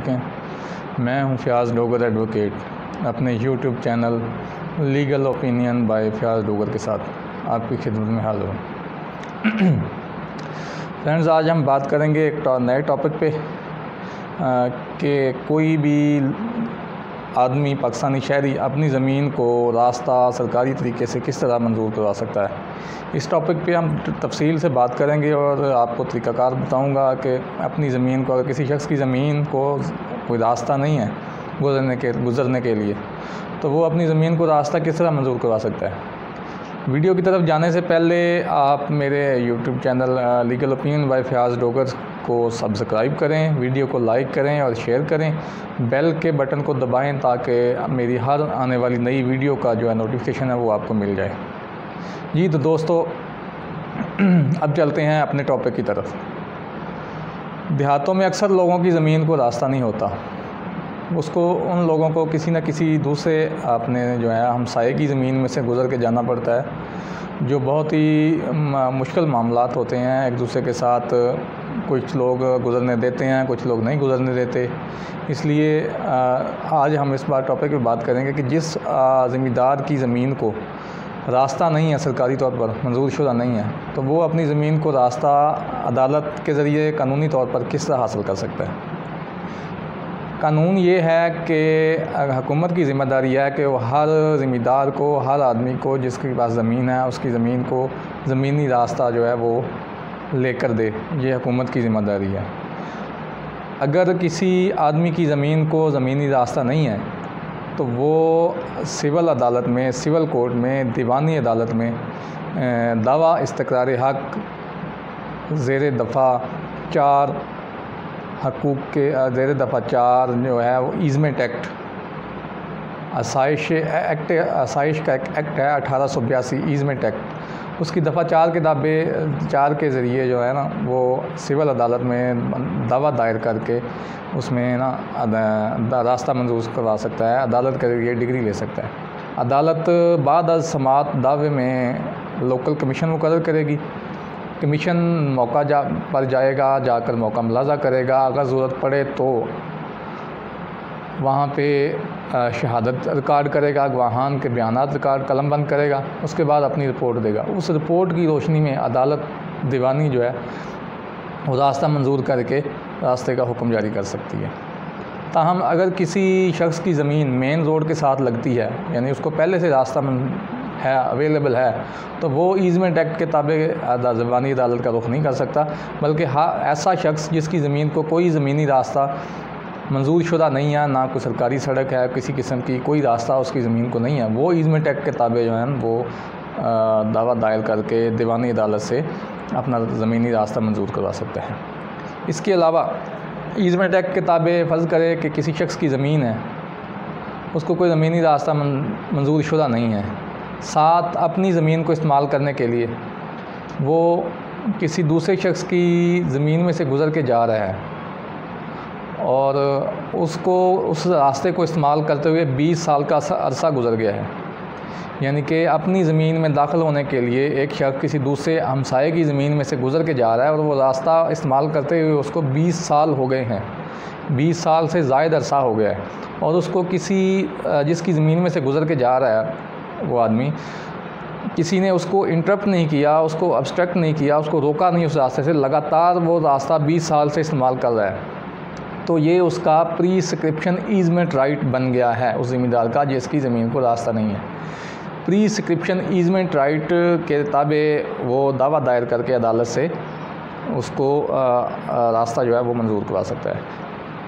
मैं हूं फ़याज़ डोगर एडवोकेट अपने YouTube channel legal opinion by Fayaz Dogar के साथ आपकी खिदमत में हाज़िर हूँ। फ्रेंड्स, आज हम बात करेंगे एक नए टॉपिक पे कि कोई भी आदमी पाकिस्तानी शहरी अपनी ज़मीन को रास्ता सरकारी तरीके से किस तरह मंजूर करवा सकता है। इस टॉपिक पे हम तफसील से बात करेंगे और आपको तरीक़ाकार बताऊंगा कि अपनी ज़मीन को, अगर किसी शख्स की ज़मीन को कोई रास्ता नहीं है गुज़रने के लिए, तो वो अपनी ज़मीन को रास्ता किस तरह मंजूर करवा सकता है। वीडियो की तरफ जाने से पहले आप मेरे YouTube channel legal opinion by Fayaz Dogar को सब्सक्राइब करें, वीडियो को लाइक करें और शेयर करें, बेल के बटन को दबाएं ताकि मेरी हर आने वाली नई वीडियो का जो है नोटिफिकेशन है वो आपको मिल जाए। जी तो दोस्तों, अब चलते हैं अपने टॉपिक की तरफ। देहातों में अक्सर लोगों की ज़मीन को रास्ता नहीं होता, उसको उन लोगों को किसी न किसी दूसरे अपने जो है हमसाये की ज़मीन में से गुज़र के जाना पड़ता है, जो बहुत ही मुश्किल मामलात होते हैं एक दूसरे के साथ। कुछ लोग गुज़रने देते हैं, कुछ लोग नहीं गुज़रने देते। इसलिए आज हम इस बार टॉपिक पे बात करेंगे कि जिस ज़मींदार की ज़मीन को रास्ता नहीं है, सरकारी तौर पर मंजूर शुदा नहीं है, तो वो अपनी ज़मीन को रास्ता अदालत के ज़रिए कानूनी तौर पर किस तरह हासिल कर सकता है। कानून ये है कि हुकूमत की ज़िम्मेदारी है कि वो हर ज़मींदार को, हर आदमी को जिसके पास ज़मीन है, उसकी ज़मीन को ज़मीनी रास्ता जो है वो लेकर दे। ये हुकूमत की ज़िम्मेदारी है। अगर किसी आदमी की ज़मीन को ज़मीनी रास्ता नहीं है तो वो सिविल अदालत में, सिविल कोर्ट में, दीवानी अदालत में दावा इस्तक़रार हक़ ज़ेर दफ़ा 4 हकूक़ के ज़ेर दफ़ा 4 जो है वो ईज़मेंट एक्ट, आसाइश का एक एक्ट है 1882 ईज़मेंट एक्ट, उसकी दफ़ा 4 के दावे 4 के ज़रिए जो है ना वो सिविल अदालत में दावा दायर करके उसमें ना रास्ता मंजूर करवा सकता है। अदालत के ज़रिए डिग्री ले सकता है। अदालत बाद अज़ समाअत दावे में लोकल कमीशन मुकर्रर करेगी। कमीशन मौका पर जाएगा, जाकर मौका मुलाजा करेगा। अगर ज़रूरत पड़े तो वहाँ पे शहादत रिकॉर्ड करेगा, गवाहान के बयानात रिकॉर्ड कलमबंद करेगा, उसके बाद अपनी रिपोर्ट देगा। उस रिपोर्ट की रोशनी में अदालत दीवानी जो है वो रास्ता मंजूर करके रास्ते का हुक्म जारी कर सकती है। ताहम अगर किसी शख्स की ज़मीन मेन रोड के साथ लगती है, यानी उसको पहले से रास्ता है, अवेलेबल है, तो वो ईज़मेंट एक्ट के ताबे दीवानी अदालत का रुख नहीं कर सकता, बल्कि ऐसा शख्स जिसकी ज़मीन को कोई ज़मीनी रास्ता मंजूर शुदा नहीं है, ना कोई सरकारी सड़क है, किसी किस्म की कोई रास्ता उसकी ज़मीन को नहीं है, वो ईज़मेंट एक्ट के ताबे जो है वो दावा दायर करके दीवानी अदालत से अपना ज़मीनी रास्ता मंजूर करवा सकता है। इसके अलावा ईज़मेंट एक्ट के ताबे फ़र्ज़ करे कि किसी शख्स की ज़मीन है, उसको कोई ज़मीनी रास्ता मंजूर शुदा नहीं है, साथ अपनी ज़मीन को इस्तेमाल करने के लिए वो किसी दूसरे शख्स की ज़मीन में से गुज़र के जा रहा है और उसको उस रास्ते को इस्तेमाल करते हुए 20 साल का अरसा गुज़र गया है, यानी कि अपनी ज़मीन में दाखिल होने के लिए एक शख्स किसी दूसरे हमसाये की ज़मीन में से गुज़र के जा रहा है और वो रास्ता इस्तेमाल करते हुए उसको 20 साल हो गए हैं, 20 साल से ज़ायद अरसा हो गया है, और उसको किसी जिसकी ज़मीन में से गुज़र के जा रहा है वो आदमी, किसी ने उसको इंटरप्ट नहीं किया, उसको ऑब्स्ट्रक्ट नहीं किया, उसको रोका नहीं उस रास्ते से, लगातार वो रास्ता 20 साल से इस्तेमाल कर रहा है, तो ये उसका प्रीस्क्रिप्शन ईज़मेंट राइट बन गया है उस ज़मींदार का जिसकी ज़मीन को रास्ता नहीं है। प्रीस्क्रिप्शन ईज़मेंट राइट के ताबे वो दावा दायर करके अदालत से उसको रास्ता जो है वो मंजूर करवा सकता है।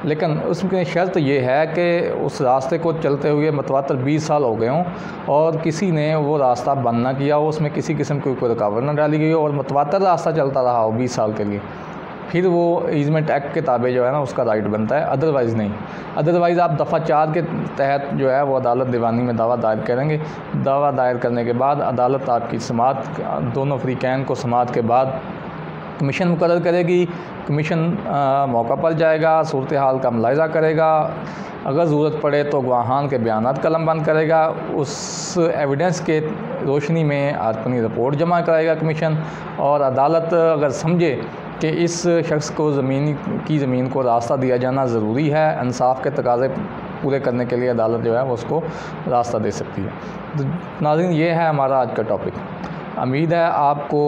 लेकिन उसमें शर्त ये है कि उस रास्ते को चलते हुए मतवातर 20 साल हो गए हों और किसी ने वो रास्ता बंद ना किया हो, उसमें किसी किस्म की कोई रुकावट ना डाली गई हो और मतवातर रास्ता चलता रहा हो 20 साल के लिए, फिर वो ईज़मेंट एक्ट के ताबे जो है ना उसका राइट बनता है, अदरवाइज़ नहीं। अदरवाइज़ आप दफ़ा 4 के तहत जो है वो अदालत दीवानी में दावा दायर करेंगे। दावा दायर करने के बाद अदालत आपकी समाअत, दोनों फ़रीक़ैन को समाअत के बाद कमीशन मुकर्रर करेगी। कमीशन मौका पर जाएगा, सूरत हाल का मुलाहिज़ा करेगा, अगर ज़रूरत पड़े तो गवाहान के बयानात कलमबंद करेगा, उस एविडेंस के रोशनी में अपनी रिपोर्ट जमा कराएगा कमीशन, और अदालत अगर समझे कि इस शख्स को ज़मीन को रास्ता दिया जाना ज़रूरी है। इंसाफ के तकाज़े पूरे करने के लिए अदालत जो है वो उसको रास्ता दे सकती है। तो नाज़रीन, ये है हमारा आज का टॉपिक। उम्मीद है आपको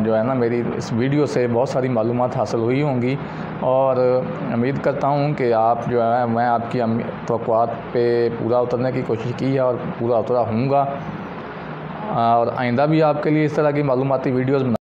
जो है ना मेरी इस वीडियो से बहुत सारी मालूमात हासिल हुई होंगी, और उम्मीद करता हूँ कि आप जो है मैं आपकी तवक्कुआत पे पूरा उतरने की कोशिश की है और पूरा उतरा हूँगा, और आइंदा भी आपके लिए इस तरह की मालूमाती वीडियोज़